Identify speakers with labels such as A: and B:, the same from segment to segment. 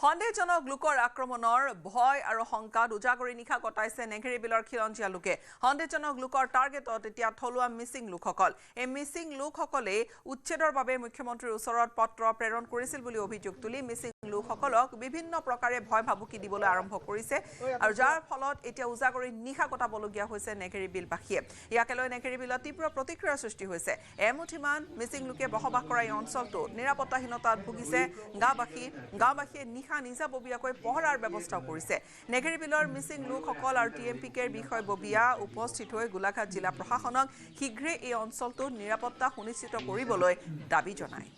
A: সন্দেহজনক লোকৰ আক্ৰমণৰ ভয় আৰু শংকাত উজাগৰি নিশা কটাইছে নেঘেৰী বিলৰ খিলঞ্জীয়া লোকে। সন্দেহজনক লোকৰ টাৰ্গেটত এতিয়া থলুৱা মিচিং লোকসকল। এই মিচিং লোকসকলে উচ্ছেদৰ বাবে মুখ্যমন্ত্ৰীৰ ওচৰত পত্ৰ প্ৰেৰণ কৰিছিল বুলি অভিযোগ তুলি মিচিং লোকসকলক বিভিন্ন প্ৰকাৰে ভয় ভাবুকি দিবলৈ আৰম্ভ কৰিছে আৰু যাৰ ফলত এতিয়া উজাগৰি নিশা কটাবলগীয়া হৈছে নেঘেৰী বিলবাসীয়ে। ইয়াকে লৈ নেঘেৰী বিলত তীব্ৰ প্ৰতিক্ৰিয়াৰ সৃষ্টি হৈছে। এমুঠিমান মিচিং লোকে বসবাস কৰা এই অঞ্চলটো নিৰাপত্তাহীনতাত ভুগিছে গাঁওবাসীয়ে নিশা নিজাববীয়াকৈ পহৰাৰ ব্যৱস্থাও কৰিছে। নেঘেৰী বিলৰ মিচিং লোকসকল আৰু TMPKৰ বিষয়ববীয়া উপস্থিত হৈ গোলাঘাট জিলা প্ৰশাসনক শীঘ্ৰে এই অঞ্চলটোত নিৰাপত্তা সুনিশ্চিত কৰিবলৈ দাবী জনায়।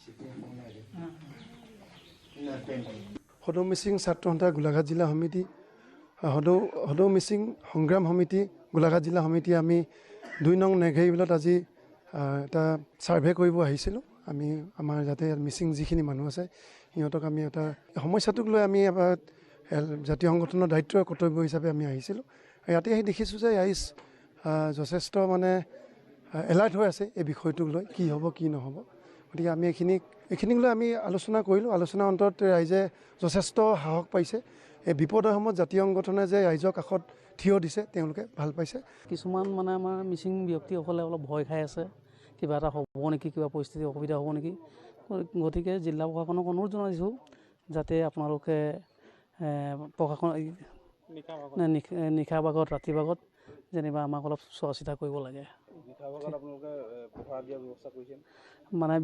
B: সদৌ মিচিং ছাত্ৰ সন্থা গোলাঘাট জিলা সমিতি, সদৌ মিচিং সংগ্ৰাম সমিতি গোলাঘাট জিলা সমিতি আমি 2 নং নেঘেৰী বিলত আজি এটা ছাৰ্ভে কৰিব আহিছিলোঁ। আমি আমাৰ যাতে মিচিং যিখিনি মানুহ আছে সিহঁতক আমি এটা সমস্যাটোক লৈ আমি এবাৰ জাতীয় সংগঠনৰ দায়িত্ব কৰ্তব্য হিচাপে আমি আহিছিলোঁ। ইয়াতে আহি দেখিছোঁ যে ৰাইজ যথেষ্ট এলাৰ্ট হৈ আছে এই বিষয়টোক লৈ, কি হ'ব কি নহ'ব। গতিকে আমি এইখিনিক লৈ আমি আলোচনা কৰিলোঁ। আলোচনাৰ অন্তত ৰাইজে যথেষ্ট সাহস পাইছে। এই বিপদৰ সময়ত জাতীয় সংগঠনে যে ৰাইজৰ কাষত থিয় দিছে তেওঁলোকে ভাল পাইছে।
C: কিছুমান আমাৰ মিচিং ব্যক্তিসকলে অলপ ভয় খাই আছে, কিবা এটা হ'ব নেকি, কিবা পৰিস্থিতি অসুবিধা হ'ব নেকি। গতিকে জিলা প্ৰশাসনক অনুৰোধ জনাইছোঁ যাতে আপোনালোকে প্ৰশাসন নিশা ভাগত ৰাতি ভাগত যেনিবা আমাক অলপ চোৱা চিতা কৰিব লাগে।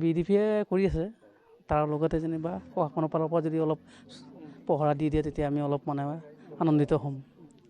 C: BDPয়ে কৰি আছে, তাৰ লগতে যেনিবা প্ৰশাসনৰ ফালৰ পৰা যদি অলপ পহৰা দি দিয়ে তেতিয়া আমি অলপ আনন্দিত হ'ম।